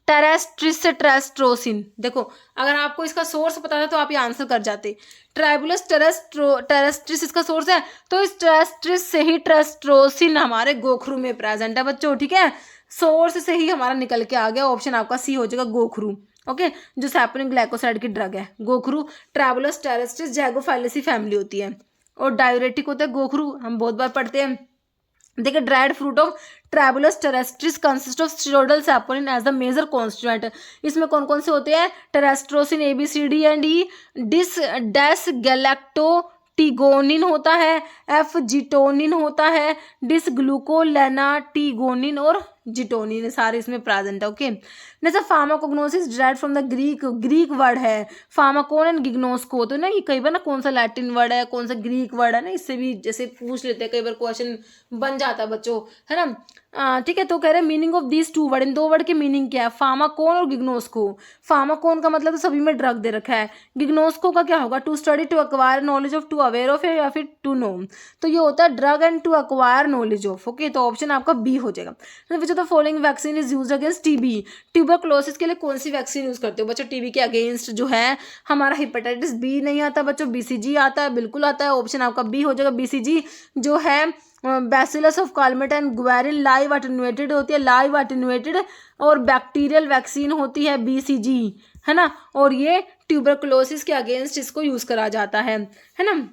टेरेस्ट्रिस से ट्रेस्ट्रोसिन, देखो अगर आपको इसका सोर्स पता था तो आप ये आंसर कर जाते। ट्राइबुलस टेरेस्ट्रिस इसका सोर्स है, तो इस टेरेस्ट्रिस से ही ट्रेस्ट्रोसिन हमारे गोखरू में प्रेजेंट है बच्चों। ठीक है, सोर्स से ही हमारा निकल के आ गया। ऑप्शन आपका सी हो जाएगा, गोखरू। ओके, जो सैपोनिन ग्लाइकोसाइड की ड्रग है गोखरू। ट्राइबुलस टेरेस्ट्रिस जैगोफाइलेसी फैमिली होती है और डायूरेटिक होता है गोखरू, हम बहुत बार पढ़ते हैं। देखिए, dried fruit of Tribulus terrestris consist of steroidal saponin as the major constituent. इसमें कौन कौन से होते हैं? टेरेस्ट्रोसिन ABCD डेस गैलेक्टोटिगोनिन होता है, जिटोनिन होता है, डिसग्लूकोलेनाटिगोनिन और जिटोनिन, सारे इसमें प्रेजेंट है। ओके, जैसे pharmacognosy derived from the Greek word है फार्माकोन एंड गिग्नोस्को। तो ना ये कई बार ना कौन सा लैटिन वर्ड है, कौन सा ग्रीक वर्ड है ना, इससे भी जैसे पूछ लेते हैं, कई बार क्वेश्चन बन जाता है बच्चों, है ना। ठीक है, तो कह रहे हैं meaning of these two word, इन दो वर्ड की मीनिंग क्या है? फार्माकोन और गिग्नोस्को। फार्माकोन का मतलब तो सभी में ड्रग दे रखा है। गिग्नोस्को का क्या होगा? To study, to acquire knowledge of, to aware of या फिर टू नो। तो ये होता है drug and to acquire knowledge of. Okay, तो ऑप्शन आपका बी हो जाएगा। Which of the following vaccine is used against TB? Tuberculosis के लिए कौन सी वैक्सीन यूज करते हो बच्चों? TB के अगेंस्ट जो है हमारा हेपेटाइटिस B नहीं आता बच्चों, BCG आता है, बिल्कुल आता है। ऑप्शन आपका बी हो जाएगा, BCG जो है bacillus of Calmette and Guerin live attenuated होती है, लाइव अटेन्यूएटेड, और बैक्टीरियल वैक्सीन होती है BCG, है ना। और ये ट्यूबरकुलोसिस के अगेंस्ट इसको यूज करा जाता है ना।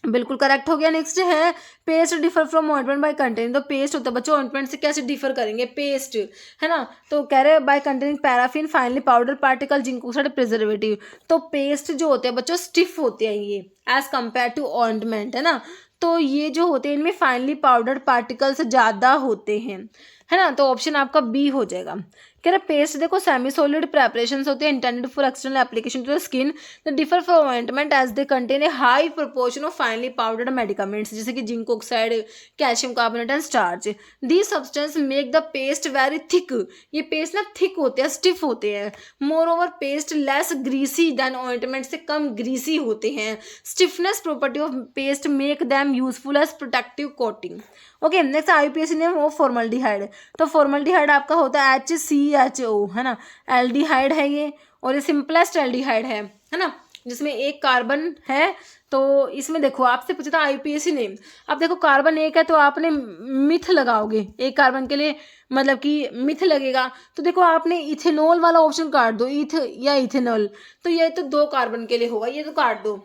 बिल्कुल करेक्ट हो गया। नेक्स्ट है paste differ from ointment by containing. तो पेस्ट होता है बच्चों, ऑइंटमेंट से कैसे डिफर करेंगे? पेस्ट, है ना। तो कह रहे हैं by containing paraffin, finely powder particle, जिनको सारे प्रिजर्वेटिव। तो पेस्ट जो होते हैं बच्चों स्टिफ होते हैं ये एज कम्पेयर टू ऑइंटमेंट, है ना। तो ये जो होते हैं इनमें फाइनली पाउडर पार्टिकल्स ज़्यादा होते हैं, है ना। तो ऑप्शन आपका बी हो जाएगा। कह रहे पेस्ट देखो सेमी सॉलिड प्रेपरेशंस होते हैं intended for external application to the skin, the differ from ointment as they contain a high proportion of finely powdered medicaments, जैसे कि zinc oxide, calcium carbonate and starch. These substance make the paste very thick. ये paste ना thick होते हैं, stiff होते हैं। Moreover paste less greasy than ointment, से कम ग्रीसी होते हैं। Stiffness property of paste make them useful as protective coating. Okay, next IUPAC name of formaldehyde. तो फॉर्मल्डिहाइड आपका होता है HCHO, है ना। एल्डिहाइड है ये, और ये सिंपलेस्ट एल्डिहाइड है ना। जिसमें एक कार्बन है। तो इसमें देखो आपसे पूछा था आईपीएससी ने, अब देखो कार्बन एक है तो आपने मिथ लगाओगे, एक कार्बन के लिए मतलब कि मिथ लगेगा। तो देखो आपने इथेनॉल वाला ऑप्शन काट दो, इथ या इथेनॉल, तो ये तो 2 कार्बन के लिए होगा, ये तो काट दो।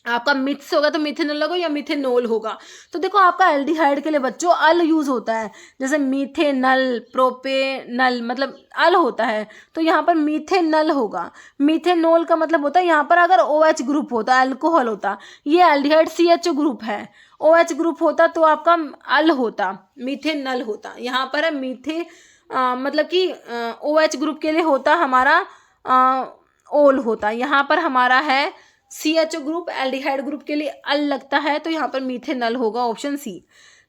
आपका मिथ्स होगा तो मिथेनॉल होगा या मिथेनॉल होगा। तो देखो आपका एल्डिहाइड के लिए बच्चों अल यूज होता है, जैसे मीथेनल, प्रोपेनल, मतलब अल होता है, तो यहाँ पर मीथेनल होगा। मीथेनॉल का मतलब होता है यहाँ पर अगर OH ग्रुप होता, अल्कोहल होता, ये एल्डिहाइड CHO ग्रुप है, OH ग्रुप होता तो आपका अल होता, मीथेनल होता। यहाँ पर है मतलब कि OH ग्रुप के लिए होता हमारा ओल होता, यहाँ पर हमारा है CHO ग्रुप, एल्डिहाइड ग्रुप के लिए अल लगता है, तो यहाँ पर मीथेनल होगा, ऑप्शन सी।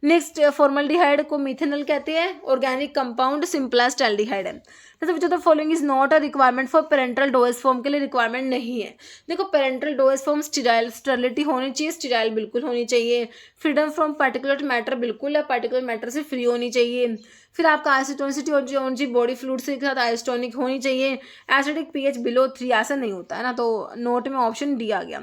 नेक्स्ट, फॉर्मल्डिहाइड को मिथेनल कहते हैं, ऑर्गेनिक कंपाउंड सिंपलेस्ट एल्डिहाइड है। जैसे जो the following is not a requirement for parenteral dosage form, के लिए रिक्वायरमेंट नहीं है। देखो parenteral dosage form sterile, sterility होनी चाहिए, स्टेराइल बिल्कुल होनी चाहिए। फ्रीडम फ्रॉम पार्टिकुलर मैटर बिल्कुल है, पार्टिकुलर मैटर से फ्री होनी चाहिए। फिर आपका आइसोटोनिसिटी और जो बॉडी फ्लूइड से साथ आइसोटोनिक होनी चाहिए। एसिडिक पीएच बिलो 3 ऐसा नहीं होता है ना, तो नोट में ऑप्शन डी आ गया।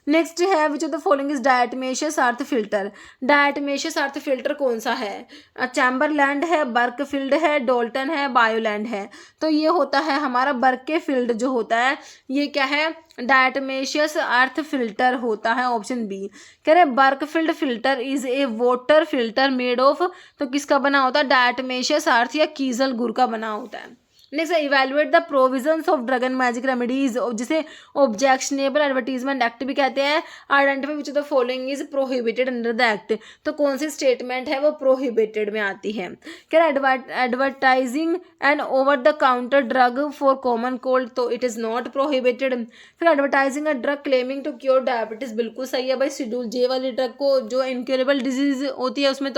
नेक्स्ट है which of the following is diatomaceous earth filter. Diatomaceous earth filter कौन सा है? चैम्बरलैंड है, बर्कफील्ड है, डोल्टन है, बायोलैंड है। तो ये होता है हमारा बर्कफील्ड जो होता है, ये क्या है? डायटमेशियस अर्थ फिल्टर होता है, ऑप्शन बी। कह रहे Berkefeld filter is a water filter made of, तो किसका बना होता है? डायटमेशियस अर्थ या कीजल गुर का बना होता है। Next, evaluate the provisions of drug and magic remedies, जिसे ऑब्जेक्शनेबल एडवर्टीजमेंट एक्ट भी कहते हैं। Identify which of the following is prohibited under the act, तो कौन सी स्टेटमेंट है वो प्रोहिबिटेड में आती है? क्या advertising and over the counter drug for common cold, तो इट इज नॉट प्रोहिबिटेड। फिर advertising a drug claiming to cure diabetes, बिल्कुल सही है भाई। शेड्यूल जे वाली ड्रग को जो इनक्योरेबल डिजीज होती है उसमें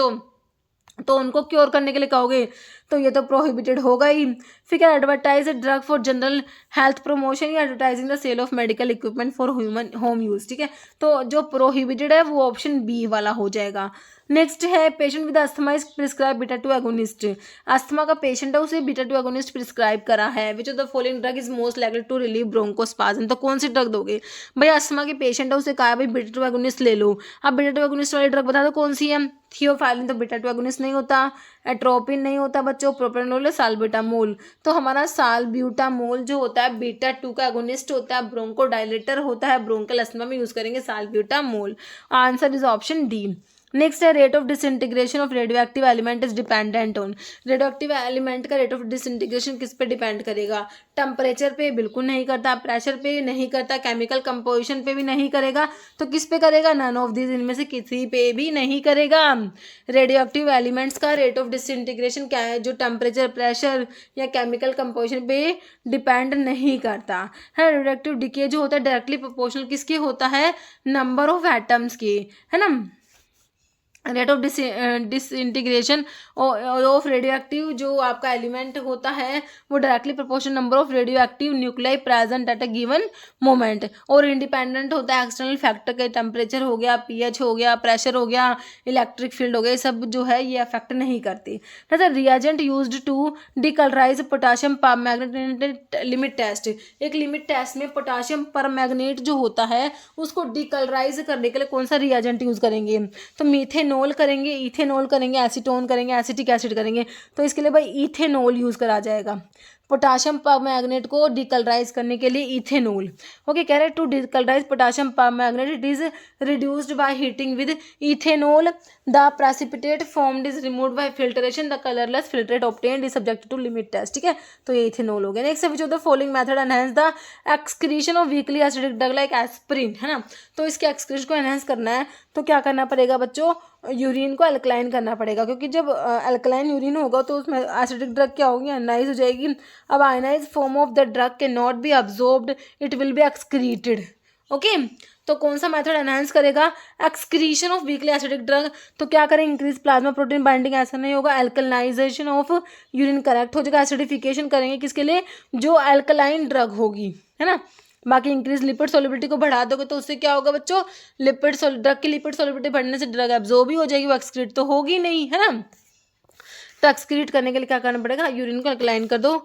तो उनको क्योर करने के लिए कहोगे, तो ये तो प्रोहिबिटेड होगा ही। फिर क्या advertise drug for general health promotion या advertising the sale of medical equipment for human home use, ठीक है। तो जो प्रोहिबिटेड है वो ऑप्शन बी वाला हो जाएगा। नेक्स्ट है patient with asthma is prescribe beta 2 agonist. Asthma का पेशेंट है उसे बीटा 2 एगोनिस्ट प्रिस्क्राइब करा है। Which of the following drug is most likely to relieve bronchospasm, तो कौन सी ड्रग दोगे भाई? अस्थमा के पेशेंट है उसे कहा भाई बीटा 2 एगोनिस्ट ले लो। अब बीटा 2 एगोनिस्ट वाली ड्रग बता दो कौन सी है? थियोफाइलिन तो बीटा 2 एगोनिस्ट नहीं होता, एट्रोपिन नहीं होता बच्चों, प्रोप्रानोल है, साल्ब्यूटामोल। तो हमारा साल्ब्यूटामोल जो होता है बीटा 2 का एगोनिस्ट होता है, ब्रोंकोडायलेटर होता है, ब्रोंकल अस्थमा में यूज करेंगे salbutamol. Answer is option D. Next है rate of disintegration of radioactive element is dependent on. Radioactive element का रेट ऑफ डिसइंटीग्रेशन किस पे डिपेंड करेगा? टेम्परेचर पे बिल्कुल नहीं करता, प्रेशर पे नहीं करता, केमिकल कंपोजिशन पे भी नहीं करेगा, तो किस पे करेगा? नन ऑफ दिस, इनमें से किसी पे भी नहीं करेगा। रेडियो एक्टिव एलिमेंट्स का रेट ऑफ डिसइंटीग्रेशन क्या है? जो टेम्परेचर, प्रेशर या केमिकल कंपोजिशन पे डिपेंड नहीं करता है। रेडियो एक्टिव डिके जो होता है डायरेक्टली प्रोपोर्शनल किसके होता है? नंबर ऑफ एटम्स के, है ना। Rate of disintegration of radio active जो आपका एलिमेंट होता है वो directly proportional number of radio active nuclei present at a given moment, और इंडिपेंडेंट होता है एक्सटर्नल फैक्टर के। टेम्परेचर हो गया, पीएच हो गया, प्रेशर हो गया, इलेक्ट्रिक फील्ड हो गया, ये सब जो है ये अफेक्ट नहीं करती। Reagent used to decolourise potassium permanganate limit test. एक लिमिट टेस्ट में पोटाशियम परमैंगनेट जो होता है उसको डिकलराइज करने के लिए कौन सा रिएजेंट यूज करेंगे? तो मीथेनॉल करेंगे, इथेनॉल करेंगे, एसीटोन करेंगे, एसिटिक एसिड करेंगे, तो इसके लिए भाई इथेनॉल यूज करा जाएगा। पोटाशियम परमैंगनेट को डिकलराइज करने के लिए इथेनॉल। ओके, कह रहे to decolourise potassium permanganate it is reduced by heating with ethanol, the precipitate formed is removed by filtration, the colourless filtrate obtained is subjected to limit test, ठीक है। तो ये इथेनॉल हो गया। Next which of the following method enhance the excretion of weakly acidic drug like aspirin, है ना। तो इसके एक्सक्रीशन को एनहांस करना है तो क्या करना पड़ेगा बच्चों? यूरिन को अल्कलाइन करना पड़ेगा, क्योंकि जब अल्कलाइन यूरिन होगा तो उसमें एसिडिक ड्रग क्या होगी? आयनाइज हो जाएगी। अब ionize form of the drug can not be absorbed, it will be excreted. Okay, तो कौन सा मेथड एनहांस करेगा? Excretion of weakly acidic drug. तो क्या करें? इंक्रीज प्लाज्मा प्रोटीन बाइंडिंग, ऐसा नहीं होगा। अल्कलाइजेशन ऑफ यूरिन करेक्ट हो जाएगा। एसिडिफिकेशन करेंगे किसके लिए? जो अल्कलाइन ड्रग होगी, है ना। बाकी इंक्रीज लिपिड सॉल्युबिलिटी को बढ़ा दोगे तो उससे क्या होगा बच्चों? ड्रग की लिपिड सॉल्युबिलिटी बढ़ने से ड्रग एब्जॉर्ब ही हो जाएगी, वो एक्सक्रीट तो होगी नहीं, है ना। तो एक्सक्रीट करने के लिए क्या करना पड़ेगा? यूरिन को अल्कलाइन कर दो।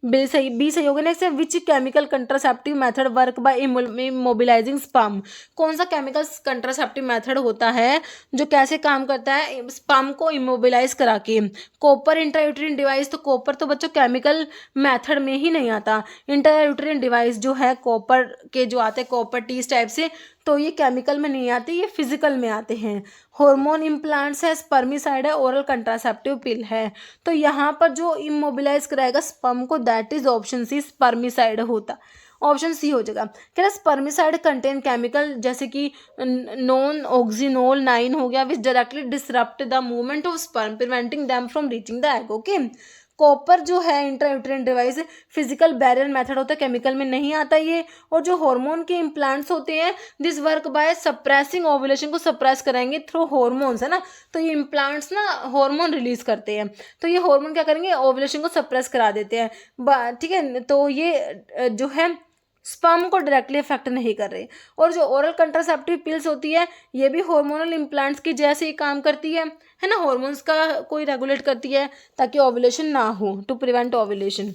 बी सही होगा। नेक्स्ट है which chemical contraceptive method work by immobilising sperm. कौन सा केमिकल कंट्रासेप्टिव मेथड होता है जो कैसे काम करता है स्पर्म को इमोबिलाइज करा के। कॉपर इंट्रायूटेरिन डिवाइस, तो कॉपर तो बच्चों केमिकल मेथड में ही नहीं आता। इंट्रायूटेरिन डिवाइस जो है कॉपर के जो आते हैं कॉपर टीज टाइप से, तो ये केमिकल में नहीं आते, ये फिजिकल में आते हैं। हार्मोन इम्प्लांट्स है, स्पर्मिसाइड है, ओरल कंट्रासेप्टिव पिल है। तो यहाँ पर जो इमोबिलाइज कराएगा स्पर्म को that is option C spermicide होता, ऑप्शन सी हो जाएगा। कह रहा स्पर्मिसाइड कंटेन केमिकल जैसे कि नॉन ऑक्सीनोल 9 हो गया विच directly disrupt the movement of sperm preventing them from reaching the egg. Okay, copper जो है intrauterine device physical barrier method होता है, केमिकल में नहीं आता ये। और जो हार्मोन के इम्प्लांट्स होते हैं this work by suppressing ovulation, को सप्रेस कराएंगे थ्रू हार्मोन्स, है ना। तो ये इम्प्लांट्स ना हार्मोन रिलीज करते हैं, तो ये हार्मोन क्या करेंगे ओव्यूलेशन को सप्रेस करा देते हैं, ठीक है। तो ये जो है स्पर्म को डायरेक्टली इफेक्ट नहीं कर रहे। और जो ओरल कंट्रासेप्टिव पिल्स होती है ये भी हार्मोनल इम्प्लांट्स की जैसे ही काम करती है ना, हार्मोन्स का कोई रेगुलेट करती है ताकि ओव्यूलेशन ना हो, to prevent ovulation.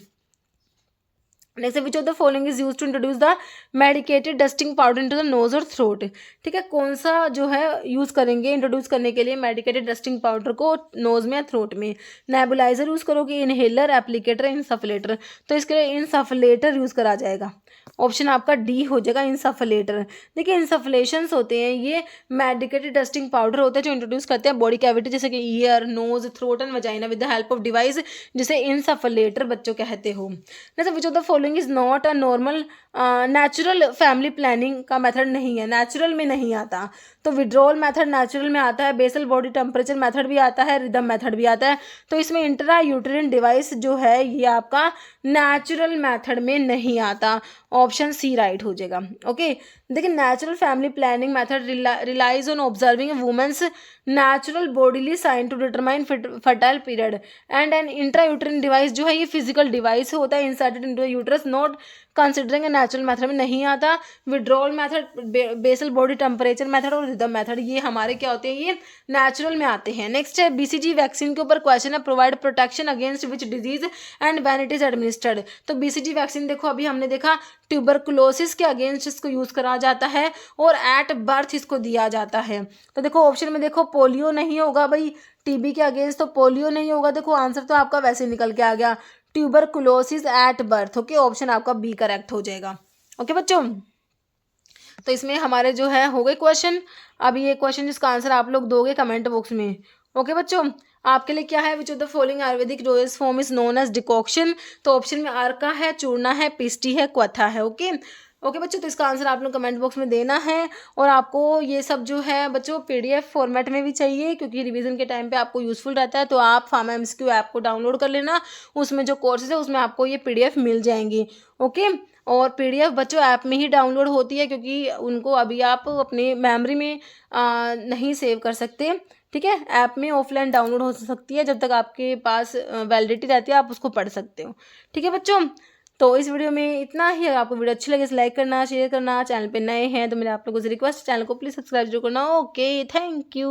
Next which of the following is use to introduce the medicated dusting powder into the nose और थ्रोट। ठीक है, कौन सा जो है यूज करेंगे इंट्रोड्यूस करने के लिए मेडिकेटेड डस्टिंग पाउडर को नोज में या थ्रोट में। नेबुलाइजर यूज करोगे, इनहेलर, एप्लीकेटर, इनसफलेटर। तो इसके लिए इनसफलेटर यूज करा जाएगा, ऑप्शन आपका डी हो जाएगा इनसफलेटर। देखिए इनसफलेशंस होते हैं ये मेडिकेटेड डस्टिंग पाउडर होता है जो इंट्रोड्यूस करते हैं बॉडी कैविटी जैसे कि ear, nose, throat and vagina with the help of device जिसे इनसफलेटर बच्चों कहते हो। जैसे which of the following is not a normal natural family planning का मेथड नहीं है, नेचुरल में नहीं आता। तो विड्रॉल मेथड नेचुरल में आता है, बेसल बॉडी टेम्परेचर मेथड भी आता है, रिदम मेथड भी आता है। तो इसमें इंट्रा यूटेरिन डिवाइस जो है ये आपका नेचुरल मेथड में नहीं आता, ऑप्शन सी राइट हो जाएगा। ओके, देखिए natural family planning method relies on observing a woman's natural bodily sign to determine fertile period and an intra uterine device जो है ये फिजिकल डिवाइस होता है inserted into uterus, not considering a natural method में नहीं आता। Withdrawal method, basal body temperature method और rhythm method ये हमारे क्या होते हैं, ये नेचुरल में आते हैं। नेक्स्ट है बीसीजी वैक्सीन के ऊपर क्वेश्चन है, provide protection against which disease and when it is administered. तो बीसीजी वैक्सीन देखो अभी हमने देखा ट्यूबरकुलोसिस के अगेंस्ट इसको यूज करा जाता है और एट बर्थ इसको दिया जाता है। तो देखो ऑप्शन में देखो पोलियो नहीं होगा भाई, टीबी के अगेंस्ट तो पोलियो नहीं होगा। देखो आंसर तो आपका वैसे निकल के आ गया tuberculosis at birth. Okay, option आपका बी करेक्ट हो जाएगा। ओके बच्चों, तो इसमें हमारे जो है हो गए क्वेश्चन। अब ये क्वेश्चन जिसका आंसर आप लोग दोगे कमेंट बॉक्स में। ओके बच्चों, आपके लिए क्या है which of the following ayurvedic dosage form is known as decoction. तो ऑप्शन में अर्का है, चूर्णा है, पिस्टी है, क्वथा है। ओके ओके बच्चों, तो इसका आंसर आप लोग कमेंट बॉक्स में देना है। और आपको ये सब जो है बच्चों पीडीएफ फॉर्मेट में भी चाहिए क्योंकि रिवीजन के टाइम पे आपको यूजफुल रहता है। तो आप फार्मा एमसीक्यू ऐप को डाउनलोड कर लेना, उसमें जो कोर्सेज है उसमें आपको ये पीडीएफ मिल जाएंगी। ओके, और पीडीएफ बच्चों ऐप में ही डाउनलोड होती है क्योंकि उनको अभी आप अपनी मेमोरी में नहीं सेव कर सकते। ठीक है, ऐप में ऑफलाइन डाउनलोड हो सकती है, जब तक आपके पास वैलिडिटी रहती है आप उसको पढ़ सकते हो। ठीक है बच्चों, तो इस वीडियो में इतना ही। अगर आपको वीडियो अच्छी लगे तो लाइक करना, शेयर करना, चैनल पे नए हैं तो मेरे आप लोगों से रिक्वेस्ट चैनल को प्लीज़ सब्सक्राइब जरूर करना। Okay, thank you.